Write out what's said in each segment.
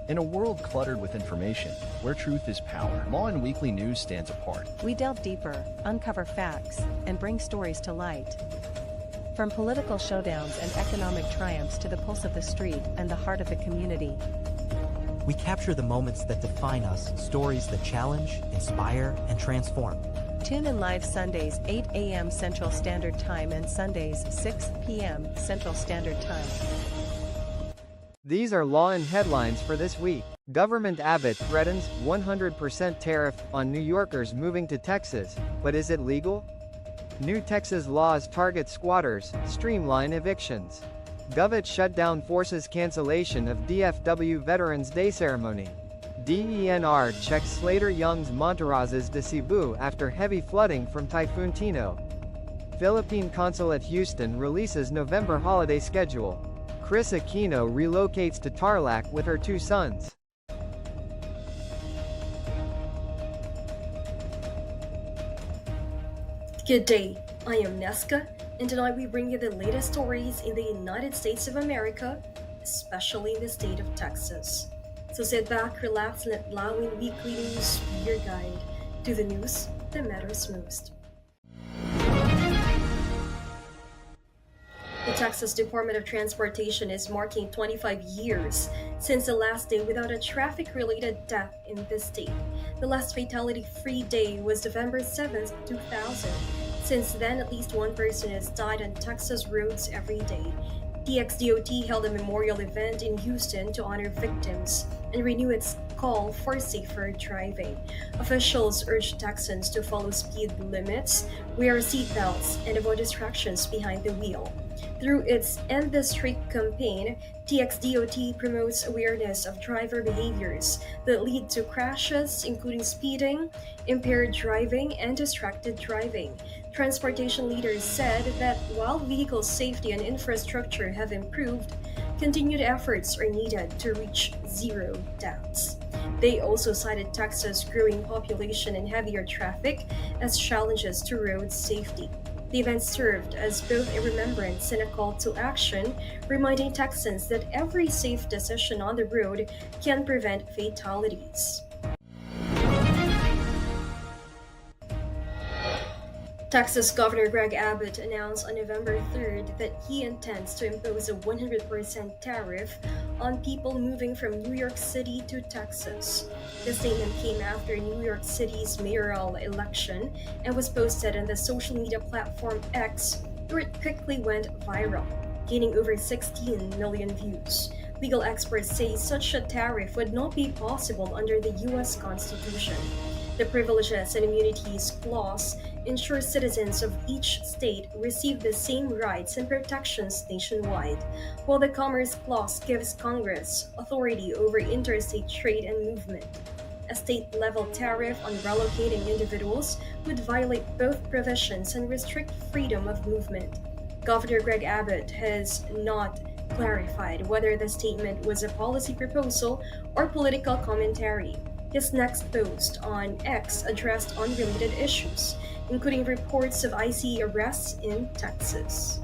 In a world cluttered with information, where truth is power, Lawin Weekly News stands apart. We delve deeper, uncover facts, and bring stories to light. From political showdowns and economic triumphs to the pulse of the street and the heart of the community. We capture the moments that define us, stories that challenge, inspire, and transform. Tune in live Sundays 8 a.m. Central Standard Time and Sundays 6 p.m. Central Standard Time. These are Lawin headlines for this week. Government Abbott threatens 100% tariff on New Yorkers moving to Texas, but is it legal? New Texas laws target squatters, streamline evictions. Govit shutdown forces cancellation of DFW Veterans Day ceremony. DENR checks Slater Young's Montarazes de Cebu after heavy flooding from Typhoon Tino. Philippine consul at Houston releases November holiday schedule. Chris Aquino relocates to Tarlac with her 2 sons. Good day, I am Neska, and tonight we bring you the latest stories in the United States of America, especially in the state of Texas. So sit back, relax, and let Lawin Weekly News be your guide to the news that matters most. The Texas Department of Transportation is marking 25 years since the last day without a traffic-related death in the state. The last fatality-free day was November 7, 2000. Since then, at least one person has died on Texas roads every day. TXDOT held a memorial event in Houston to honor victims and renew its call for safer driving. Officials urged Texans to follow speed limits, wear seatbelts, and avoid distractions behind the wheel. Through its End the Streak campaign, TXDOT promotes awareness of driver behaviors that lead to crashes, including speeding, impaired driving, and distracted driving. Transportation leaders said that while vehicle safety and infrastructure have improved, continued efforts are needed to reach zero deaths. They also cited Texas' growing population and heavier traffic as challenges to road safety. The event served as both a remembrance and a call to action, reminding Texans that every safe decision on the road can prevent fatalities. Texas Governor Greg Abbott announced on November 3rd that he intends to impose a 100% tariff on people moving from New York City to Texas. The statement came after New York City's mayoral election and was posted on the social media platform X, where it quickly went viral, gaining over 16 million views. Legal experts say such a tariff would not be possible under the U.S. Constitution. The Privileges and Immunities Clause ensures citizens of each state receive the same rights and protections nationwide, while the Commerce Clause gives Congress authority over interstate trade and movement. A state-level tariff on relocating individuals would violate both provisions and restrict freedom of movement. Governor Greg Abbott has not clarified whether the statement was a policy proposal or political commentary. His next post on X addressed unrelated issues, including reports of ICE arrests in Texas.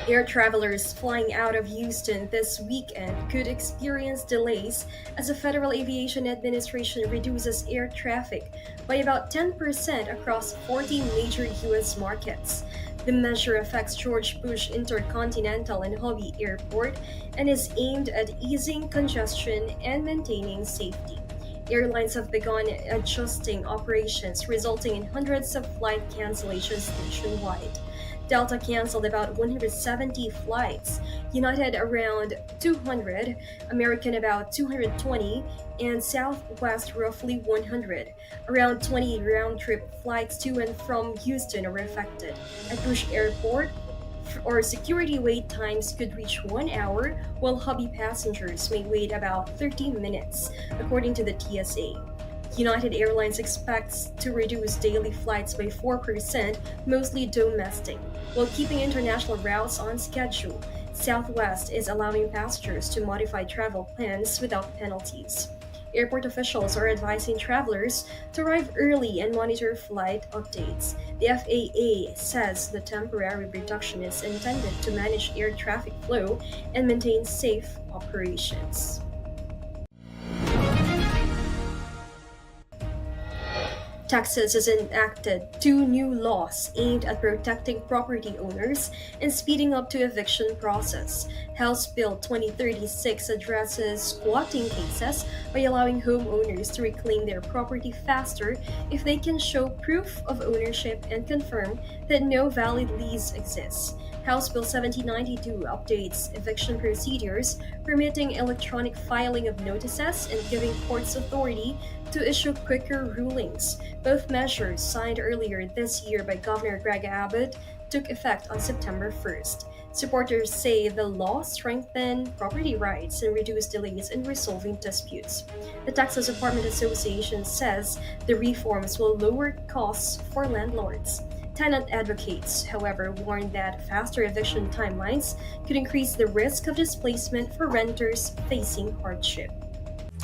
Air travelers flying out of Houston this weekend could experience delays as the Federal Aviation Administration reduces air traffic by about 10% across 40 major U.S. markets. The measure affects George Bush Intercontinental and Hobby Airport and is aimed at easing congestion and maintaining safety. Airlines have begun adjusting operations, resulting in hundreds of flight cancellations nationwide. Delta canceled about 170 flights, United around 200, American about 220, and Southwest roughly 100. Around 20 round-trip flights to and from Houston are affected. At Bush Airport, security wait times could reach 1 hour, while Hobby passengers may wait about 30 minutes, according to the TSA. United Airlines expects to reduce daily flights by 4%, mostly domestic, while keeping international routes on schedule. Southwest is allowing passengers to modify travel plans without penalties. Airport officials are advising travelers to arrive early and monitor flight updates. The FAA says the temporary reduction is intended to manage air traffic flow and maintain safe operations. Texas has enacted two new laws aimed at protecting property owners and speeding up the eviction process. House Bill 2036 addresses squatting cases by allowing homeowners to reclaim their property faster if they can show proof of ownership and confirm that no valid lease exists. House Bill 1792 updates eviction procedures, permitting electronic filing of notices and giving courts authority to issue quicker rulings. Both measures, signed earlier this year by Governor Greg Abbott, took effect on September 1st. Supporters say the law strengthen property rights and reduce delays in resolving disputes. The Texas Apartment Association says the reforms will lower costs for landlords. Tenant advocates, however, warn that faster eviction timelines could increase the risk of displacement for renters facing hardship.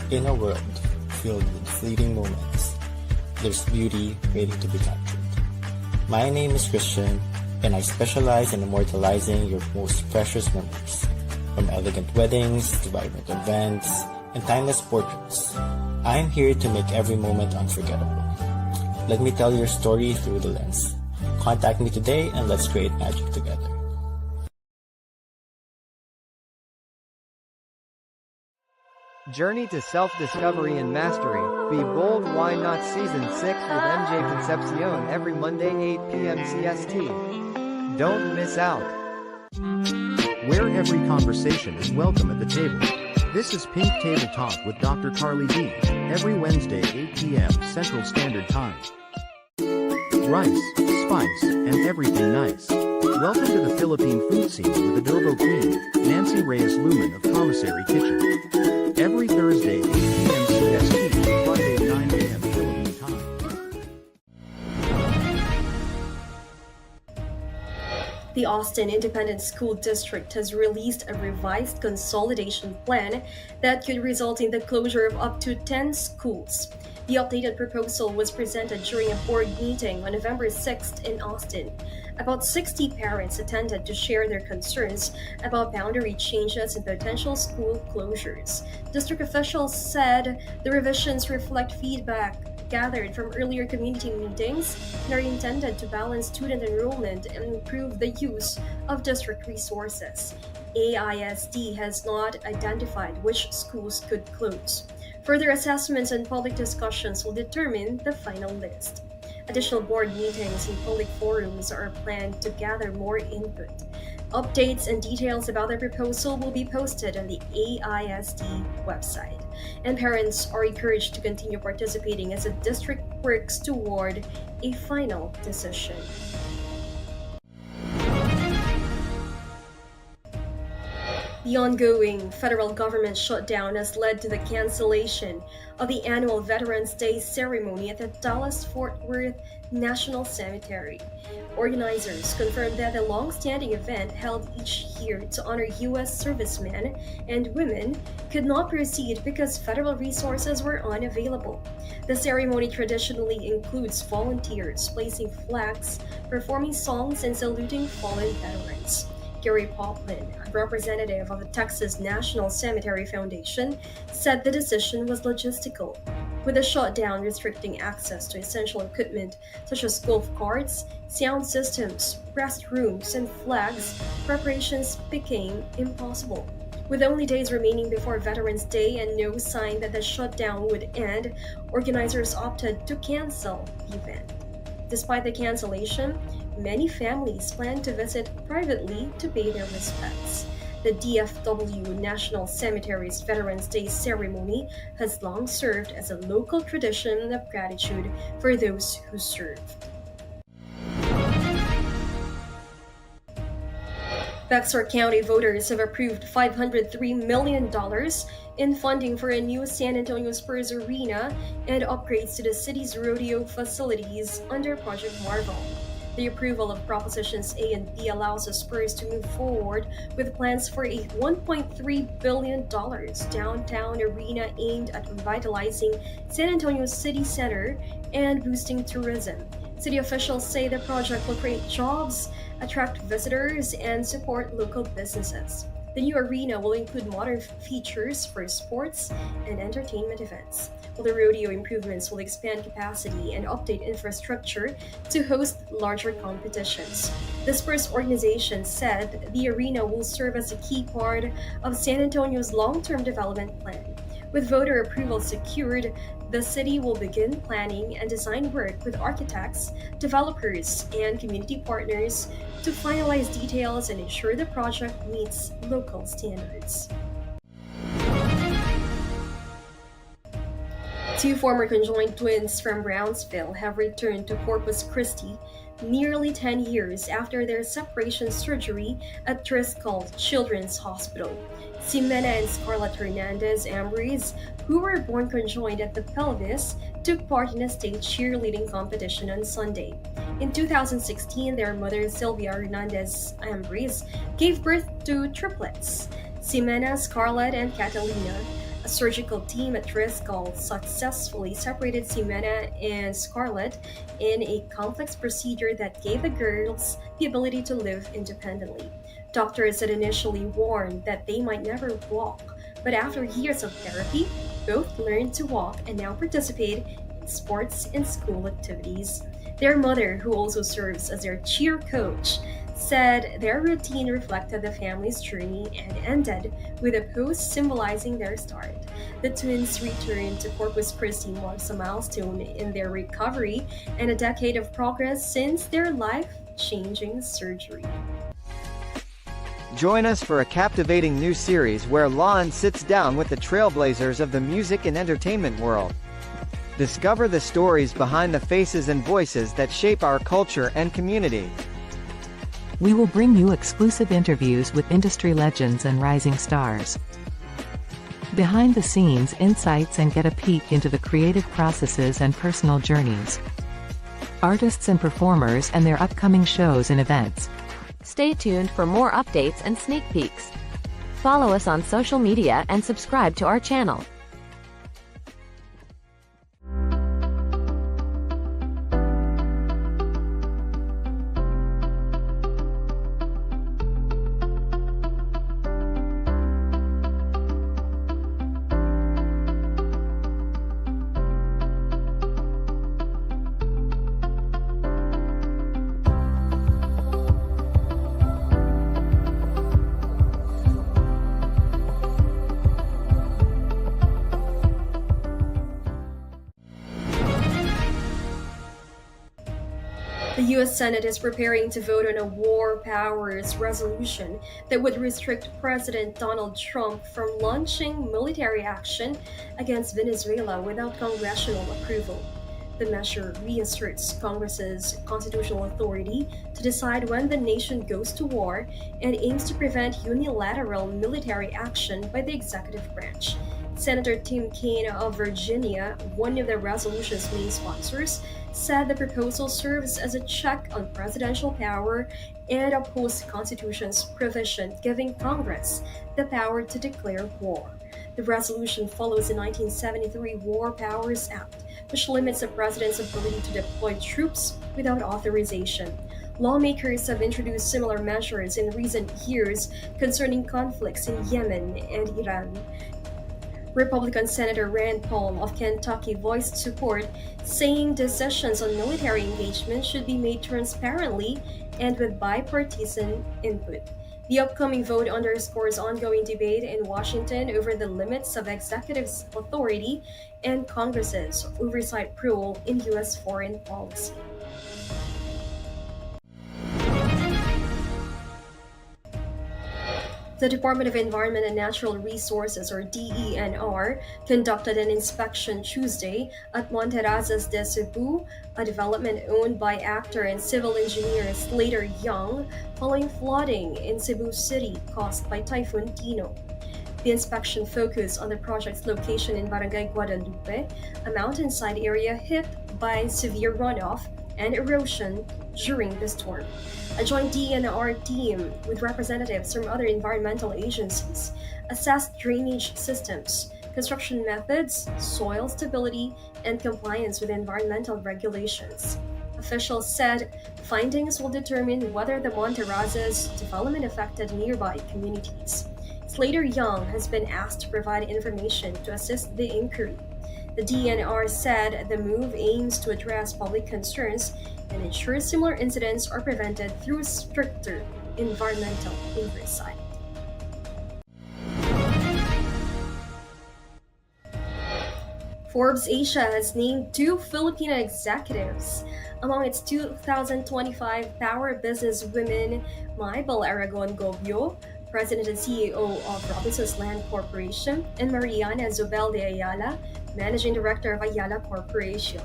In a world filled with fleeting moments, there's beauty waiting to be captured. My name is Christian, and I specialize in immortalizing your most precious memories. From elegant weddings to vibrant events and timeless portraits, I'm here to make every moment unforgettable. Let me tell your story through the lens. Contact me today and let's create magic together. Journey to self-discovery and mastery. Be bold, why not? Season 6 with MJ Concepcion every Monday 8 p.m. CST. Don't miss out. Where every conversation is welcome at the table. This is Pink Table Talk with Dr. Carly D. Every Wednesday 8 p.m. Central Standard Time. Rice, spice, and everything nice. Welcome to the Philippine food scene with adobo queen, Nancy Reyes Lumen of Commissary Kitchen. Every Thursday 8 p.m. CST, Friday 9 a.m. Philippine time. The Austin Independent School District has released a revised consolidation plan that could result in the closure of up to 10 schools. The updated proposal was presented during a board meeting on November 6th in Austin. About 60 parents attended to share their concerns about boundary changes and potential school closures. District officials said the revisions reflect feedback gathered from earlier community meetings and are intended to balance student enrollment and improve the use of district resources. AISD has not identified which schools could close. Further assessments and public discussions will determine the final list. Additional board meetings and public forums are planned to gather more input. Updates and details about the proposal will be posted on the AISD website, and parents are encouraged to continue participating as the district works toward a final decision. The ongoing federal government shutdown has led to the cancellation of the annual Veterans Day ceremony at the Dallas-Fort Worth National Cemetery. Organizers confirmed that the long-standing event held each year to honor U.S. servicemen and women could not proceed because federal resources were unavailable. The ceremony traditionally includes volunteers placing flags, performing songs, and saluting fallen veterans. Gary Poplin, a representative of the Texas National Cemetery Foundation, said the decision was logistical. With the shutdown restricting access to essential equipment such as golf carts, sound systems, restrooms, and flags, preparations became impossible. With only days remaining before Veterans Day and no sign that the shutdown would end, organizers opted to cancel the event. Despite the cancellation, many families plan to visit privately to pay their respects. The DFW National Cemetery's Veterans Day ceremony has long served as a local tradition of gratitude for those who served. Bexar County voters have approved $503 million in funding for a new San Antonio Spurs arena and upgrades to the city's rodeo facilities under Project Marvel. The approval of Propositions A and B allows the Spurs to move forward with plans for a $1.3 billion downtown arena aimed at revitalizing San Antonio City Center and boosting tourism. City officials say the project will create jobs, attract visitors, and support local businesses. The new arena will include modern features for sports and entertainment events, while the rodeo improvements will expand capacity and update infrastructure to host larger competitions. The Spurs organization said the arena will serve as a key part of San Antonio's long-term development plan. With voter approval secured, the city will begin planning and design work with architects, developers, and community partners to finalize details and ensure the project meets local standards. Two former conjoined twins from Brownsville have returned to Corpus Christi nearly 10 years after their separation surgery at Driscoll Children's Hospital. Ximena and Scarlett Hernandez Ambris, who were born conjoined at the pelvis, took part in a state cheerleading competition on Sunday. In 2016, their mother Sylvia Hernandez Ambris gave birth to triplets, Ximena, Scarlett, and Catalina. A surgical team at Driscoll successfully separated Ximena and Scarlett in a complex procedure that gave the girls the ability to live independently. Doctors had initially warned that they might never walk, but after years of therapy, both learned to walk and now participate in sports and school activities. Their mother, who also serves as their cheer coach, said their routine reflected the family's journey and ended with a pose symbolizing their start. The twins' return to Corpus Christi marks a milestone in their recovery and a decade of progress since their life-changing surgery. Join us for a captivating new series where Lawin sits down with the trailblazers of the music and entertainment world. Discover the stories behind the faces and voices that shape our culture and community. We will bring you exclusive interviews with industry legends and rising stars. Behind the scenes insights and get a peek into the creative processes and personal journeys. Artists and performers and their upcoming shows and events. Stay tuned for more updates and sneak peeks. Follow us on social media and subscribe to our channel. The U.S. Senate is preparing to vote on a war powers resolution that would restrict President Donald Trump from launching military action against Venezuela without congressional approval. The measure reasserts Congress's constitutional authority to decide when the nation goes to war and aims to prevent unilateral military action by the executive branch. Senator Tim Kaine of Virginia, one of the resolution's main sponsors, said the proposal serves as a check on presidential power and upholds the Constitution's provision giving Congress the power to declare war. The resolution follows the 1973 War Powers Act, which limits the president's ability to deploy troops without authorization. Lawmakers have introduced similar measures in recent years concerning conflicts in Yemen and Iran. Republican Senator Rand Paul of Kentucky voiced support, saying decisions on military engagement should be made transparently and with bipartisan input. The upcoming vote underscores ongoing debate in Washington over the limits of executive authority and Congress's oversight role in U.S. foreign policy. The Department of Environment and Natural Resources, or DENR, conducted an inspection Tuesday at Monterrazas de Cebu, a development owned by actor and civil engineer Slater Young, following flooding in Cebu City caused by Typhoon Tino. The inspection focused on the project's location in Barangay Guadalupe, a mountainside area hit by severe runoff and erosion during the storm. A joint DNR team with representatives from other environmental agencies assessed drainage systems, construction methods, soil stability, and compliance with environmental regulations. Officials said findings will determine whether the Monterrazas development affected nearby communities. Slater Young has been asked to provide information to assist the inquiry. The DNR said the move aims to address public concerns and ensure similar incidents are prevented through stricter environmental oversight. Forbes Asia has named 2 Filipino executives among its 2025 Power Business Women, Maybel Aragon Gobio, President and CEO of Robinsons Land Corporation, and Mariana Zobel de Ayala, Managing Director of Ayala Corporation.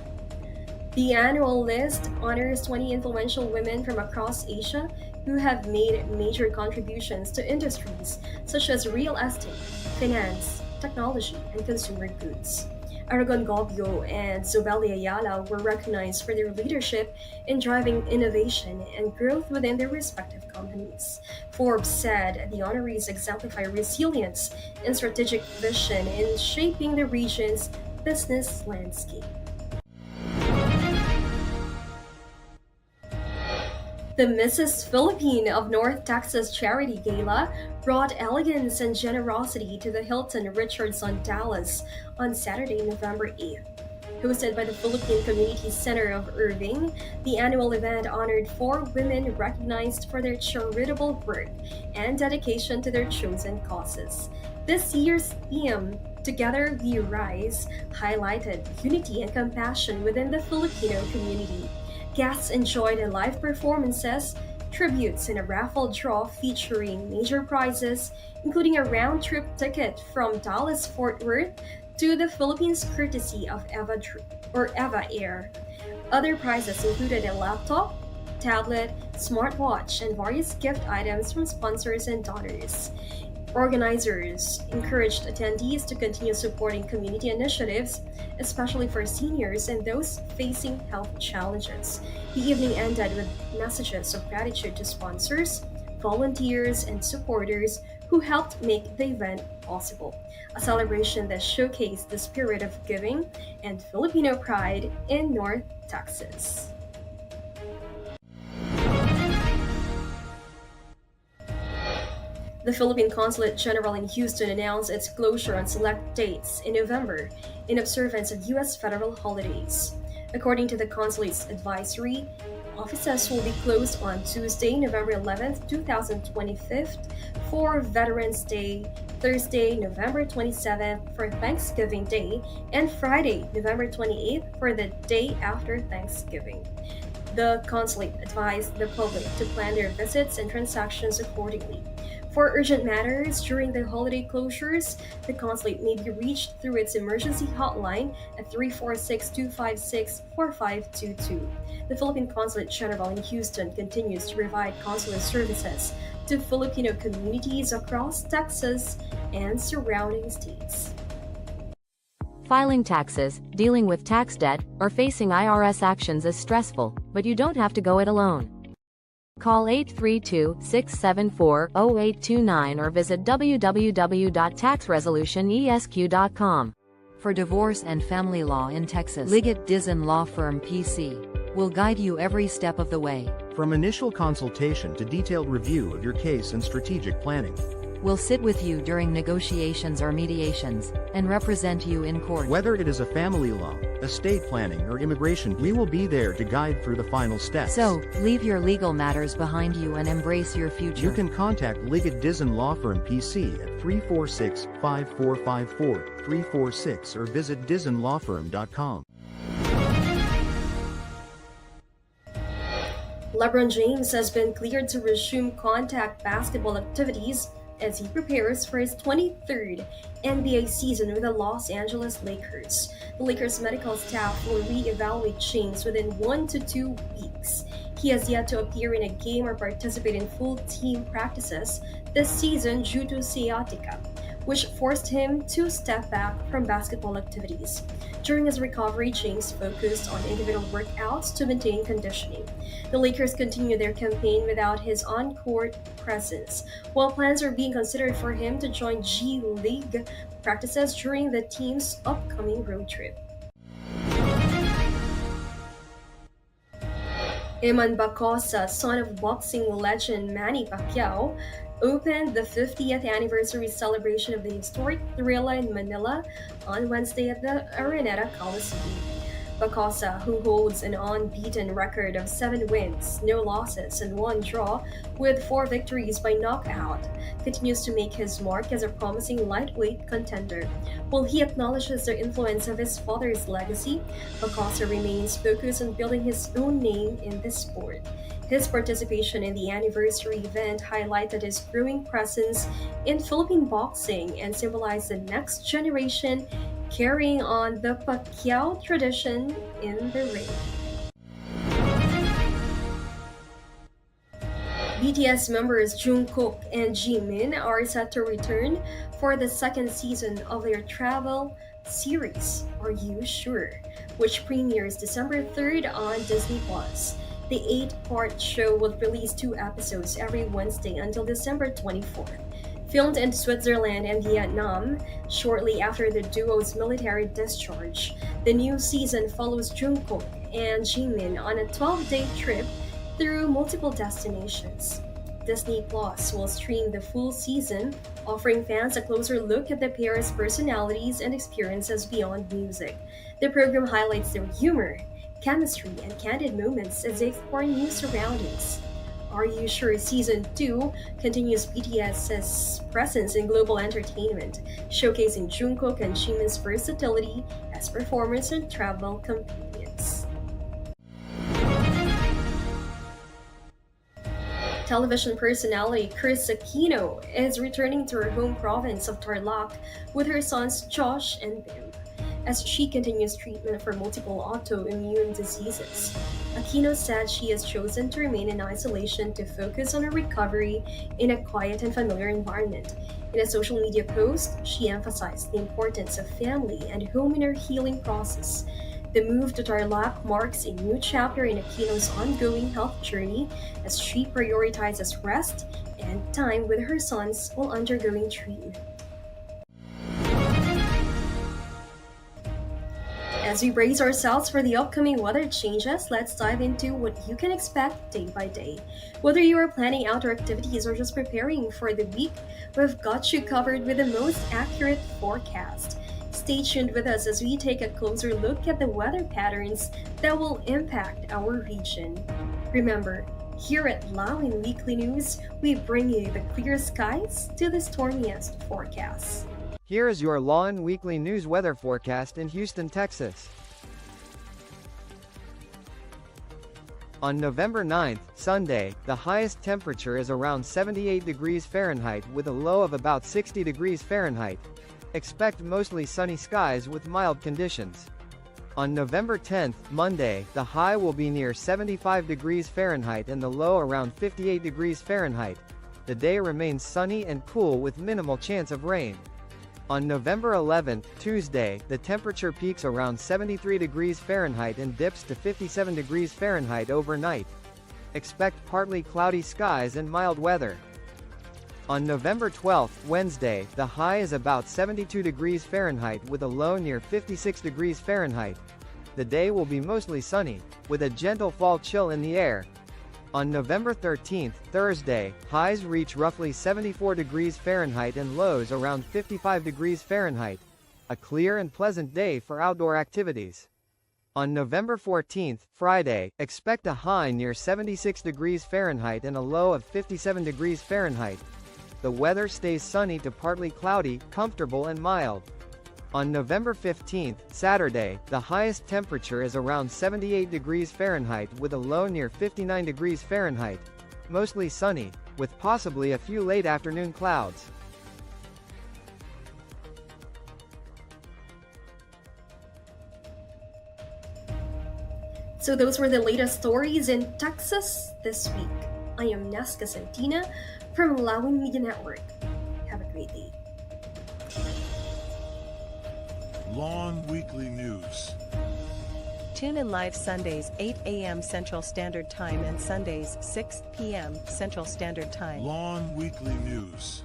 The annual list honors 20 influential women from across Asia who have made major contributions to industries such as real estate, finance, technology, and consumer goods. Aragon Gobio and Zobel de Ayala were recognized for their leadership in driving innovation and growth within their respective companies. Forbes said the honorees exemplify resilience and strategic vision in shaping the region's business landscape. The Mrs. Philippine of North Texas Charity Gala brought elegance and generosity to the Hilton Richardson Dallas on Saturday, November 8th. Hosted by the Philippine Community Center of Irving, the annual event honored 4 women recognized for their charitable work and dedication to their chosen causes. This year's theme, Together We Rise, highlighted unity and compassion within the Filipino community. Guests enjoyed live performances, tributes, and a raffle draw featuring major prizes, including a round-trip ticket from Dallas-Fort Worth to the Philippines courtesy of Eva Air. Other prizes included a laptop, tablet, smartwatch, and various gift items from sponsors and donors. Organizers encouraged attendees to continue supporting community initiatives, especially for seniors and those facing health challenges. The evening ended with messages of gratitude to sponsors, volunteers, and supporters who helped make the event possible. A celebration that showcased the spirit of giving and Filipino pride in North Texas. The Philippine Consulate General in Houston announced its closure on select dates in November in observance of U.S. federal holidays. According to the consulate's advisory, offices will be closed on Tuesday, November 11th, 2025 for Veterans Day, Thursday, November 27th for Thanksgiving Day, and Friday, November 28th for the day after Thanksgiving. The consulate advised the public to plan their visits and transactions accordingly. For urgent matters during the holiday closures, the consulate may be reached through its emergency hotline at 346-256-4522. The Philippine Consulate General in Houston continues to provide consular services to Filipino communities across Texas and surrounding states. Filing taxes, dealing with tax debt, or facing IRS actions is stressful, but you don't have to go it alone. Call 832-674-0829 or visit www.taxresolutionesq.com. For divorce and family law in Texas, Liggett Dizon Law Firm PC will guide you every step of the way. From initial consultation to detailed review of your case and strategic planning. We'll sit with you during negotiations or mediations, and represent you in court. Whether it is a family law, estate planning, or immigration, we will be there to guide through the final steps. So, leave your legal matters behind you and embrace your future. You can contact Liggett Dizon Law Firm PC at 346-5454-346 or visit DizonLawFirm.com. LeBron James has been cleared to resume contact basketball activities as he prepares for his 23rd NBA season with the Los Angeles Lakers. The Lakers medical staff will re-evaluate James within 1 to 2 weeks. He has yet to appear in a game or participate in full team practices this season due to sciatica, which forced him to step back from basketball activities. During his recovery, James focused on individual workouts to maintain conditioning. The Lakers continue their campaign without his on-court presence, while plans are being considered for him to join G League practices during the team's upcoming road trip. Eman Bacosa, son of boxing legend Manny Pacquiao, opened the 50th anniversary celebration of the historic Thrilla in Manila on Wednesday at the Araneta Coliseum. Bacosa, who holds an unbeaten record of 7 wins, no losses, and 1 draw, with 4 victories by knockout, continues to make his mark as a promising lightweight contender. While he acknowledges the influence of his father's legacy, Bacosa remains focused on building his own name in this sport. His participation in the anniversary event highlighted his growing presence in Philippine boxing and symbolized the next generation carrying on the Pacquiao tradition in the ring. BTS members Jungkook and Jimin are set to return for the second season of their travel series, Are You Sure?, which premieres December 3rd on Disney+. The 8-part show will release 2 episodes every Wednesday until December 24th. Filmed in Switzerland and Vietnam shortly after the duo's military discharge, the new season follows Jungkook and Jimin on a 12-day trip through multiple destinations. Disney Plus will stream the full season, offering fans a closer look at the pair's personalities and experiences beyond music. The program highlights their humor, chemistry, and candid moments as they explore new surroundings. Are You Sure? Season 2 continues BTS's presence in global entertainment, showcasing Jungkook and Jimin's versatility as performers and travel companions. Television personality Chris Aquino is returning to her home province of Tarlac with her sons Josh and Bim, as she continues treatment for multiple autoimmune diseases. Aquino said she has chosen to remain in isolation to focus on her recovery in a quiet and familiar environment. In a social media post, she emphasized the importance of family and home in her healing process. The move to Tarlac marks a new chapter in Aquino's ongoing health journey as she prioritizes rest and time with her sons while undergoing treatment. As we brace ourselves for the upcoming weather changes, let's dive into what you can expect day by day. Whether you are planning outdoor activities or just preparing for the week, we've got you covered with the most accurate forecast. Stay tuned with us as we take a closer look at the weather patterns that will impact our region. Remember, here at Lawin Weekly News, we bring you the clear skies to the stormiest forecasts. Here is your Lawin Weekly News weather forecast in Houston, Texas. On November 9th, Sunday, the highest temperature is around 78 degrees Fahrenheit with a low of about 60 degrees Fahrenheit. Expect mostly sunny skies with mild conditions. On November 10th, Monday, the high will be near 75 degrees Fahrenheit and the low around 58 degrees Fahrenheit. The day remains sunny and cool with minimal chance of rain. On November 11th, Tuesday, the temperature peaks around 73 degrees Fahrenheit and dips to 57 degrees Fahrenheit overnight. Expect partly cloudy skies and mild weather. On November 12th, Wednesday, the high is about 72 degrees Fahrenheit with a low near 56 degrees Fahrenheit. The day will be mostly sunny, with a gentle fall chill in the air. On November 13th, Thursday, highs reach roughly 74 degrees Fahrenheit and lows around 55 degrees Fahrenheit. A clear and pleasant day for outdoor activities. On November 14th, Friday, expect a high near 76 degrees Fahrenheit and a low of 57 degrees Fahrenheit. The weather stays sunny to partly cloudy, comfortable and mild. On November 15th, Saturday, the highest temperature is around 78 degrees Fahrenheit with a low near 59 degrees Fahrenheit. Mostly sunny, with possibly a few late afternoon clouds. So those were the latest stories in Texas this week. I am Nesca Santina from Lawin Media Network. Have a great day. Lawin Weekly News. Tune in live Sundays 8 a.m. Central Standard Time and Sundays 6 p.m. Central Standard Time. Lawin Weekly News.